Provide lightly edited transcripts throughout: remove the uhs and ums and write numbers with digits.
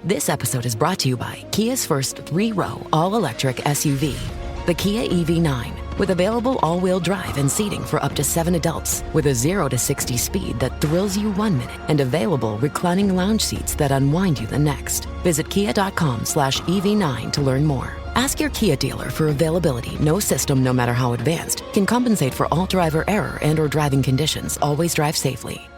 This episode is brought to you by Kia's first 3-row all-electric SUV, the Kia EV9, with available all-wheel drive and seating for up to 7 adults, with a 0 to 60 speed that thrills you 1 minute, and available reclining lounge seats that unwind you the next. Visit kia.com/EV9 to learn more. Ask your Kia dealer for availability. No system, no matter how advanced, can compensate for all driver error and or driving conditions. Always drive safely.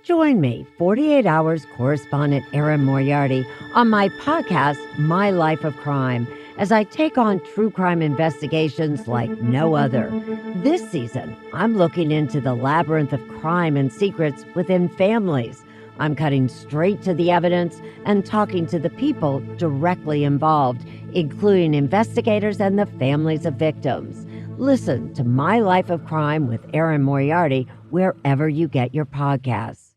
Join me, 48 Hours correspondent Erin Moriarty, on my podcast, My Life of Crime, as I take on true crime investigations like no other. This season, I'm looking into the labyrinth of crime and secrets within families. I'm cutting straight to the evidence and talking to the people directly involved, including investigators and the families of victims. Listen to My Life of Crime with Erin Moriarty wherever you get your podcasts.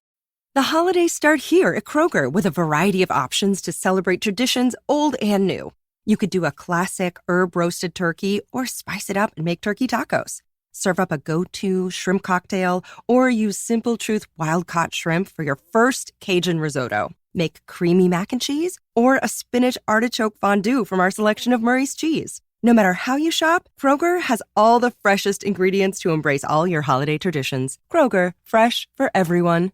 The holidays start here at Kroger with a variety of options to celebrate traditions old and new. You could do a classic herb-roasted turkey or spice it up and make turkey tacos. Serve up a go-to shrimp cocktail or use Simple Truth wild-caught shrimp for your first Cajun risotto. Make creamy mac and cheese or a spinach artichoke fondue from our selection of Murray's cheese. No matter how you shop, Kroger has all the freshest ingredients to embrace all your holiday traditions. Kroger, fresh for everyone.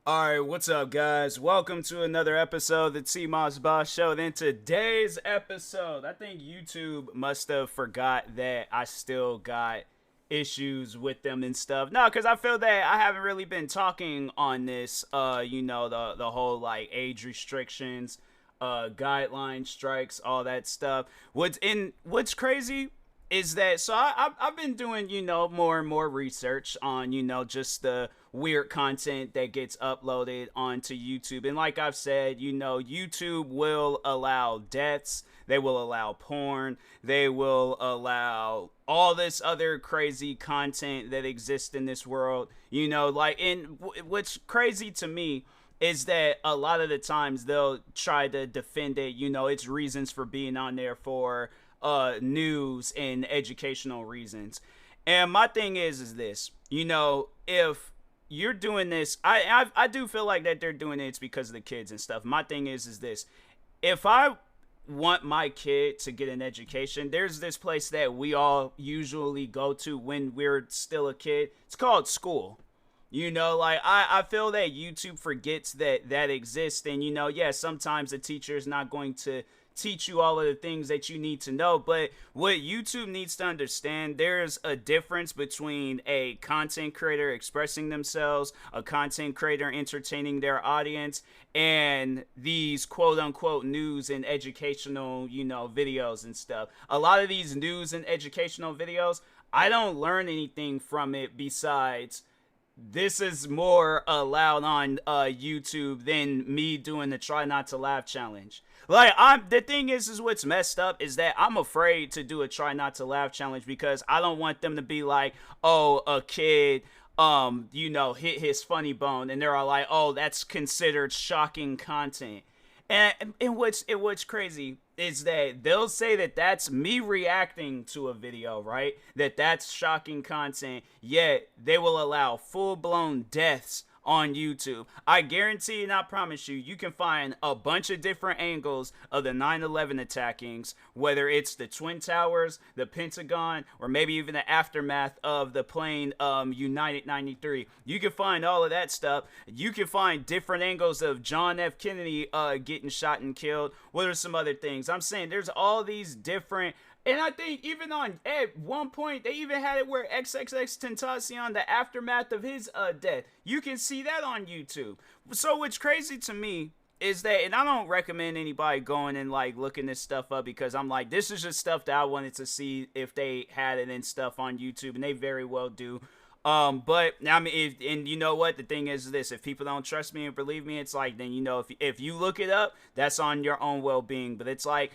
All right, what's up, guys? Welcome to another episode of the TMossBoss Show. And in today's episode, I think YouTube must have forgot that I still got issues with them and stuff. No, because I feel that I haven't really been talking on this, the whole, like, age restrictions, guideline strikes, all that stuff. What's crazy is that, so I've been doing, more and more research on, just the weird content that gets uploaded onto YouTube. And like I've said, YouTube will allow deaths, they will allow porn, they will allow all this other crazy content that exists in this world, and what's crazy to me is that a lot of the times they'll try to defend it, its reasons for being on there for news and educational reasons. And my thing is this, if you're doing this, I do feel like that they're doing it because of the kids and stuff. My thing is this, if I want my kid to get an education, there's this place that we all usually go to when we're still a kid. It's called school. I feel that YouTube forgets that exists. And, sometimes the teacher is not going to teach you all of the things that you need to know, but what YouTube needs to understand, there's a difference between a content creator expressing themselves, a content creator entertaining their audience, and these quote-unquote news and educational, videos and stuff. A lot of these news and educational videos, I don't learn anything from it besides this is more allowed on YouTube than me doing the try not to laugh challenge. Like, the thing is what's messed up is that I'm afraid to do a try not to laugh challenge because I don't want them to be like, oh, a kid, hit his funny bone, and they're all like, oh, that's considered shocking content. And what's crazy is that they'll say that that's me reacting to a video, right? That's shocking content, yet they will allow full-blown deaths on YouTube. I guarantee and I promise you can find a bunch of different angles of the 9/11 attackings, whether it's the Twin Towers, the Pentagon, or maybe even the aftermath of the plane United 93. You can find all of that stuff. You can find different angles of John F. Kennedy getting shot and killed. What are some other things? I'm saying there's all these different. And I think even at one point, they even had it where XXXTentacion, the aftermath of his death. You can see that on YouTube. So what's crazy to me is that, and I don't recommend anybody going and like looking this stuff up because I'm like, this is just stuff that I wanted to see if they had it and stuff on YouTube, and they very well do. But I mean, and you know what? The thing is this, if people don't trust me and believe me, it's like, then, if you look it up, that's on your own well-being. But it's like,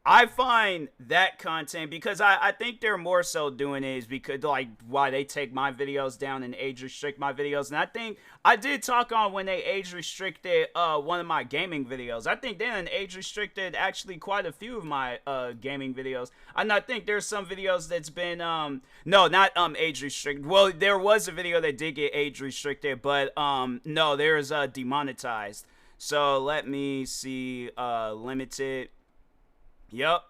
I find that content, because I think they're more so doing it is because, like, why they take my videos down and age restrict my videos. And I think I did talk on when they age restricted one of my gaming videos. I think they done age restricted actually quite a few of my gaming videos. And I think there's some videos that's been no, not age restricted. Well, there was a video that did get age restricted, but no, there's demonetized. So let me see. Limited. Yep.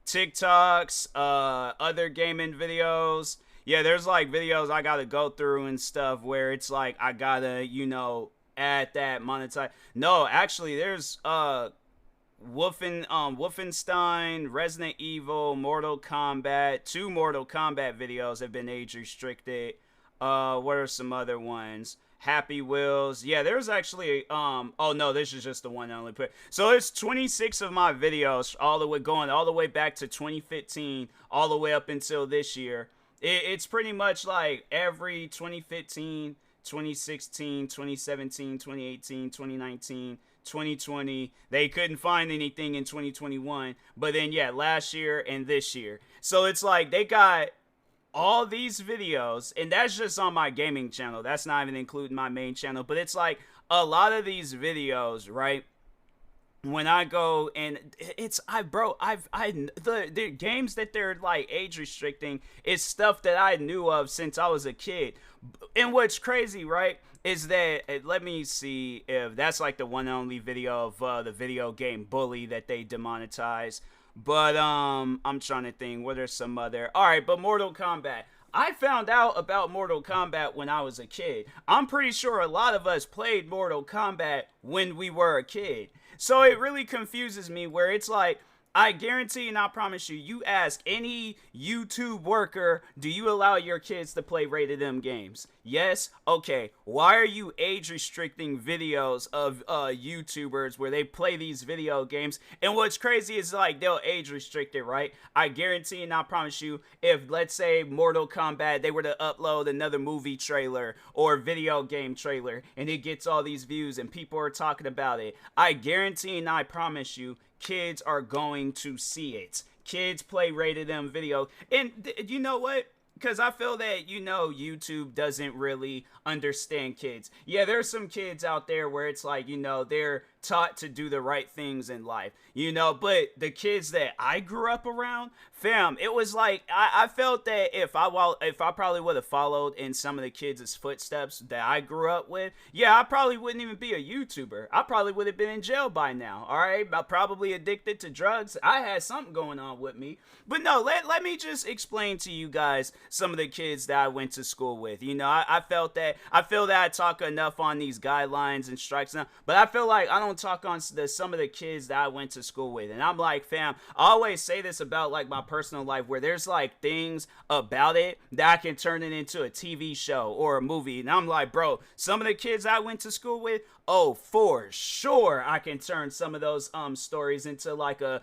TikToks, other gaming videos. Yeah, there's like videos I gotta go through and stuff where it's like I gotta, add that monetize. No, actually, there's Wolfenstein, Resident Evil, Mortal Kombat. 2 Mortal Kombat videos have been age restricted. What are some other ones? Happy Wheels. Yeah, there's actually oh no, this is just the one I only put. So there's 26 of my videos going all the way back to 2015, all the way up until this year. It's pretty much like every 2015, 2016, 2017, 2018, 2019, 2020. They couldn't find anything in 2021, but then yeah, last year and this year. So it's like they got all these videos, and that's just on my gaming channel. That's not even including my main channel, but it's like a lot of these videos, right? When I go and the games that they're like age restricting is stuff that I knew of since I was a kid. And what's crazy, right, is that let me see if that's like the one and only video of the video game Bully that they demonetized. But I'm trying to think, what are some other... Alright, but Mortal Kombat. I found out about Mortal Kombat when I was a kid. I'm pretty sure a lot of us played Mortal Kombat when we were a kid. So it really confuses me where it's like, I guarantee and I promise you, you ask any YouTube worker, do you allow your kids to play rated M games? Yes? Okay. Why are you age restricting videos of YouTubers where they play these video games? And what's crazy is like they'll age restrict it, right? I guarantee and I promise you, if let's say Mortal Kombat, they were to upload another movie trailer or video game trailer and it gets all these views and people are talking about it, I guarantee and I promise you, kids are going to see it. Kids play rated M video. And you know what? Because I feel that, YouTube doesn't really understand kids. Yeah, there's some kids out there where it's like, they're taught to do the right things in life, but the kids that I grew up around, fam, it was like, I felt that if I probably would have followed in some of the kids' footsteps that I grew up with, yeah, I probably wouldn't even be a YouTuber. I probably would have been in jail by now, all right? I'm probably addicted to drugs. I had something going on with me. But no, let me just explain to you guys some of the kids that I went to school with. I feel that I talk enough on these guidelines and strikes now, but I feel like I don't talk on some of the kids that I went to school with. And I'm like, fam, I always say this about like my personal life where there's like things about it that I can turn it into a TV show or a movie. And I'm like, bro, some of the kids I went to school with, oh, for sure I can turn some of those stories into like a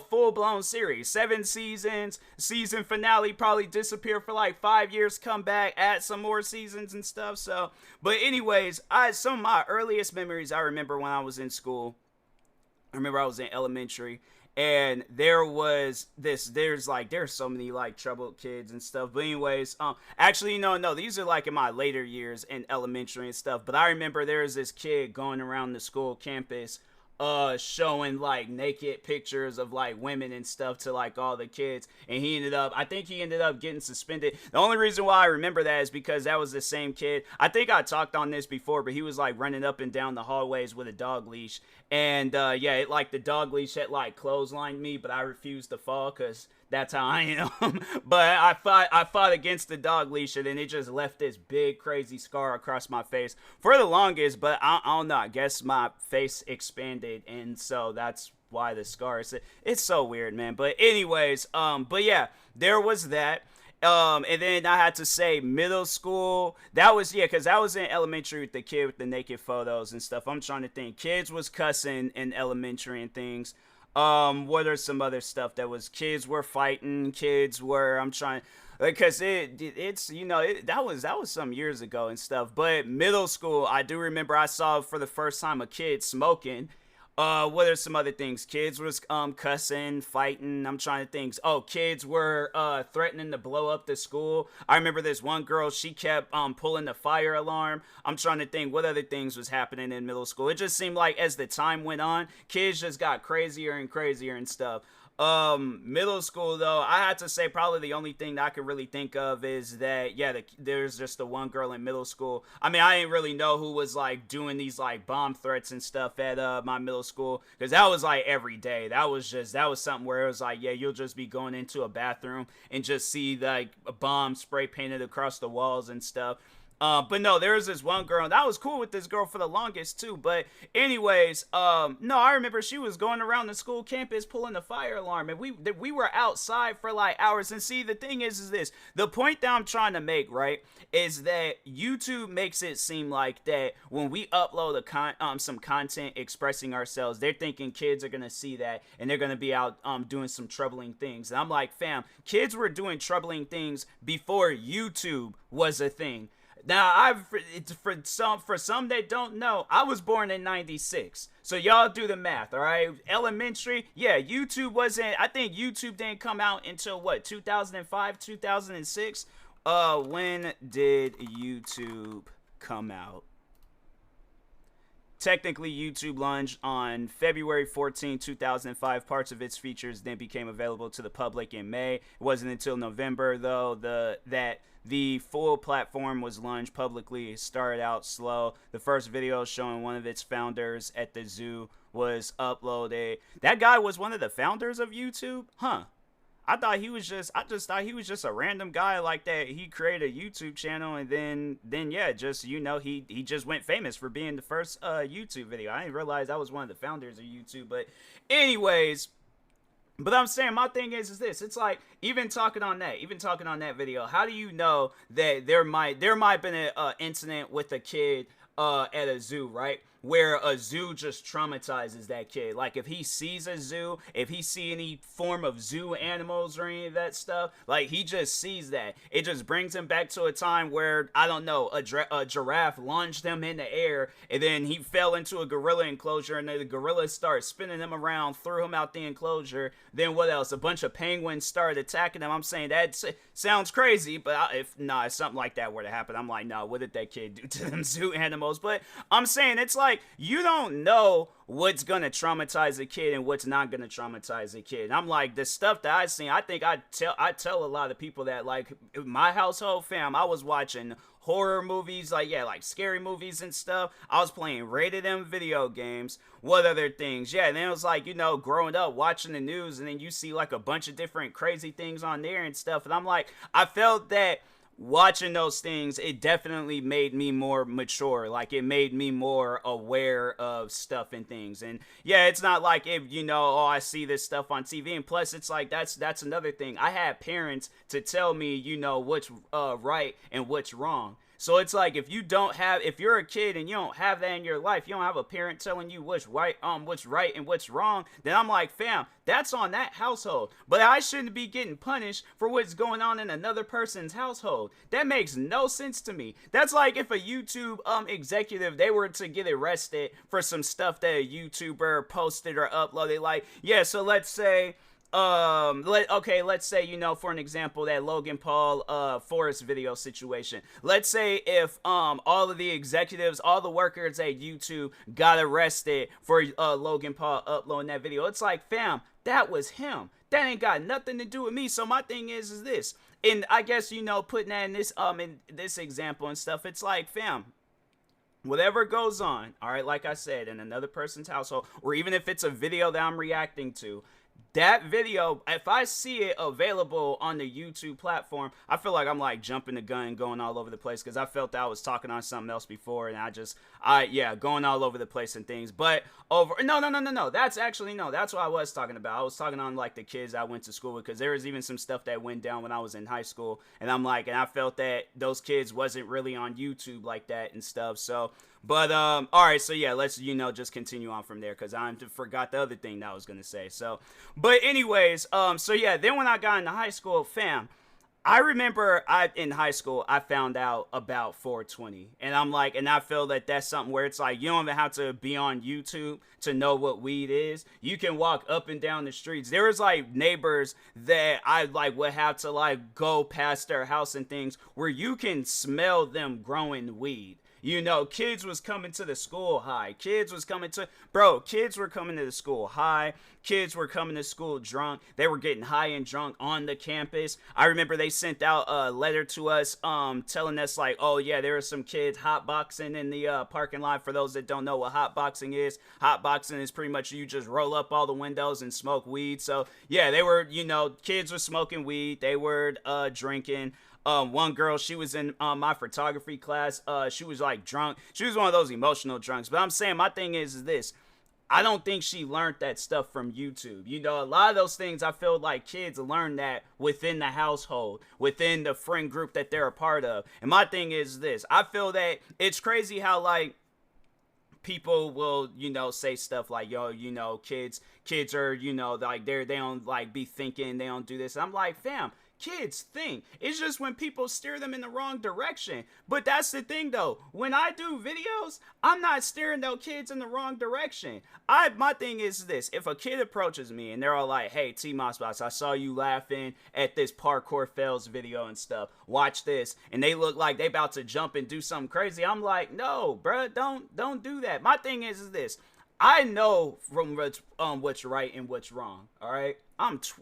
full-blown series. 7 seasons, season finale, probably disappear for like 5 years, come back, add some more seasons and stuff. So, but anyways, some of my earliest memories I remember when I was in school. I remember I was in elementary, and there's so many like troubled kids and stuff. But anyways, actually, no, these are like in my later years in elementary and stuff. But I remember there was this kid going around the school campus, showing like naked pictures of like women and stuff to like all the kids, and I think he ended up getting suspended. The only reason why I remember that is because that was the same kid. I think I talked on this before, but he was like running up and down the hallways with a dog leash, and the dog leash had like clotheslined me, but I refused to fall because that's how I am. But I fought against the dog leash, and then it just left this big crazy scar across my face for the longest. But I don't know, I guess my face expanded, and so that's why the scar is. It's so weird, man. But anyways, but yeah, there was that. And then I had to say middle school. That was, because I was in elementary with the kid with the naked photos and stuff. I'm trying to think. Kids was cussing in elementary and things. What are some other stuff that was, kids were fighting, I'm trying, because that was some years ago and stuff. But middle school, I do remember I saw for the first time a kid smoking. What are some other things? Kids was cussing, fighting. I'm trying to think. Oh, kids were threatening to blow up the school. I remember this one girl, she kept pulling the fire alarm. I'm trying to think what other things was happening in middle school. It just seemed like as the time went on, kids just got crazier and crazier and stuff. Middle school though, I had to say probably the only thing that I could really think of is that there's just the one girl in middle school. I mean, I didn't really know who was like doing these like bomb threats and stuff at my middle school, because that was like every day. That was something where it was like, yeah, you'll just be going into a bathroom and just see like a bomb spray painted across the walls and stuff. But no, there was this one girl, and I was cool with this girl for the longest too. But anyways, no, I remember she was going around the school campus pulling the fire alarm, and we were outside for like hours. And see, the thing is this: the point that I'm trying to make, right, is that YouTube makes it seem like that when we upload some content expressing ourselves, they're thinking kids are gonna see that and they're gonna be out doing some troubling things. And I'm like, fam, kids were doing troubling things before YouTube was a thing. Now, for some that don't know, I was born in 96. So y'all do the math, all right? Elementary, yeah, I think YouTube didn't come out until what, 2005, 2006? When did YouTube come out? Technically, YouTube launched on February 14, 2005. Parts of its features then became available to the public in May. It wasn't until November, though, that the full platform was launched publicly. It started out slow. The first video showing one of its founders at the zoo was uploaded. That guy was one of the founders of YouTube? Huh. I just thought he was just a random guy like that. He created a YouTube channel and then yeah, just, you know, he just went famous for being the first YouTube video. I didn't realize that was one of the founders of YouTube. But anyways, but I'm saying my thing is this: it's like even talking on that video, how do you know that there might have been an incident with a kid at a zoo, right? Where a zoo just traumatizes that kid. Like if he sees a zoo, if he see any form of zoo animals or any of that stuff, like he just sees that. It just brings him back to a time where, I don't know, a giraffe launched him in the air and then he fell into a gorilla enclosure and then the gorilla started spinning him around, threw him out the enclosure. Then what else? A bunch of penguins started attacking him. I'm saying that sounds crazy, but if something like that were to happen, I'm like, what did that kid do to them zoo animals? But I'm saying it's like, you don't know what's gonna traumatize a kid and what's not gonna traumatize a kid. And I'm like, the stuff that I seen, I think I tell a lot of people that, like, my household, fam, I was watching horror movies, like scary movies and stuff. I was playing rated M video games. What other things? Yeah, and then it was like, you know, growing up watching the news, and then you see like a bunch of different crazy things on there and stuff. And I'm like, I felt that watching those things, it definitely made me more mature. Like, it made me more aware of stuff and things. And yeah, it's not like, if you know, I see this stuff on TV. And plus, it's like, that's another thing. I had parents to tell me, you know, what's right and what's wrong. So it's like, if you're a kid and you don't have that in your life, you don't have a parent telling you what's right and what's wrong, then I'm like, fam, that's on that household. But I shouldn't be getting punished for what's going on in another person's household. That makes no sense to me. That's like if a YouTube executive, they were to get arrested for some stuff that a YouTuber posted or uploaded. Like, yeah, so let's say, let's say, you know, for an example, that Logan Paul Forest video situation. Let's say if all of the executives, all the workers at YouTube got arrested for Logan Paul uploading that video. It's like, fam, that was him. That ain't got nothing to do with me. So my thing is this, and I guess, you know, putting that in this example and stuff, it's like, fam, whatever goes on, all right, like I said, in another person's household, or even if it's a video that I'm reacting to, that video, if I see it available on the YouTube platform, I feel like I'm like jumping the gun, going all over the place, because I felt that I was talking on something else before, and going all over the place and things. But no, that's what I was talking about. I was talking on like the kids I went to school with, because there was even some stuff that went down when I was in high school, and I felt that those kids wasn't really on YouTube like that and stuff. So, but all right, so yeah, let's, you know, just continue on from there, because I forgot the other thing that I was gonna say. So, but anyways, so yeah, then when I got into high school, fam, I remember in high school, I found out about 420, and I'm like, and I feel that that's something where it's like, you don't even have to be on YouTube to know what weed is. You can walk up and down the streets. There was like neighbors that I like would have to like go past their house and things where you can smell them growing weed. You know, kids was coming to the school high. Kids were coming to the school high. Kids were coming to school drunk. They were getting high and drunk on the campus. I remember they sent out a letter to us telling us like, oh yeah, there are some kids hotboxing in the parking lot. For those that don't know what hotboxing is pretty much you just roll up all the windows and smoke weed. So yeah, they were, you know, kids were smoking weed. They were drinking. One girl, she was in my photography class. She was like drunk. She was one of those emotional drunks. But I'm saying my thing is this. I don't think she learned that stuff from YouTube. You know, a lot of those things I feel like kids learn that within the household, within the friend group that they're a part of. And my thing is this. I feel that it's crazy how like people will, you know, say stuff like, yo, you know, kids are, you know, like they don't like be thinking, they don't do this. I'm like, fam, kids think. It's just when people steer them in the wrong direction. But that's the thing though. When I do videos, I'm not steering those kids in the wrong direction. My thing is this. If a kid approaches me and they're all like, hey, TMossBoss, I saw you laughing at this parkour fails video and stuff. Watch this. And they look like they about to jump and do something crazy. I'm like, no, bruh, don't do that. My thing is this. I know from what's right and what's wrong. All right.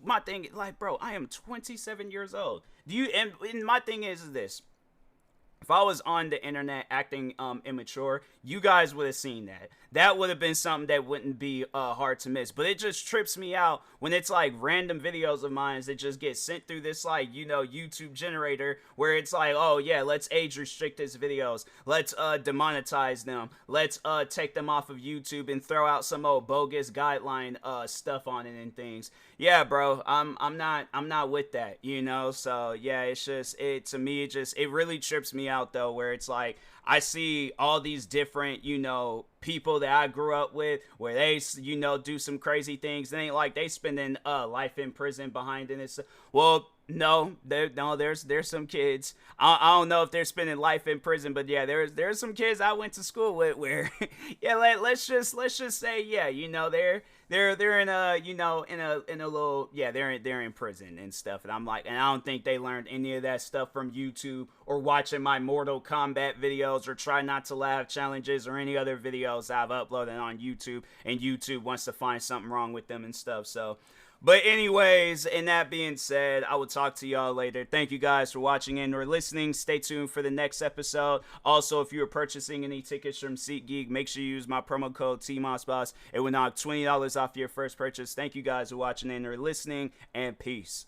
My thing, like, bro, I am 27 years old. And my thing is this. If I was on the internet acting immature, you guys would have seen that. That would have been something that wouldn't be hard to miss. But it just trips me out when it's like random videos of mine that just get sent through this like, you know, YouTube generator where it's like, oh yeah, let's age restrict his videos. Let's demonetize them. Let's take them off of YouTube and throw out some old bogus guideline stuff on it and things. Yeah, bro, I'm not with that, you know. So yeah, it's just to me it really trips me out though, where it's like I see all these different, you know, people that I grew up with where they, you know, do some crazy things. It ain't like they spending life in prison behind it. Well, no, there's some kids. I don't know if they're spending life in prison, but yeah, there's some kids I went to school with where, yeah, let's just say, yeah, you know, they're in a, you know, in a little, yeah, they're in prison and stuff. And I'm like, and I don't think they learned any of that stuff from YouTube or watching my Mortal Kombat videos or Try Not to Laugh challenges or any other videos I've uploaded on YouTube, and YouTube wants to find something wrong with them and stuff. So, but anyways, and that being said, I will talk to y'all later. Thank you guys for watching and or listening. Stay tuned for the next episode. Also, if you are purchasing any tickets from SeatGeek, make sure you use my promo code TMossBoss. It will knock $20 off your first purchase. Thank you guys for watching and or listening, and peace.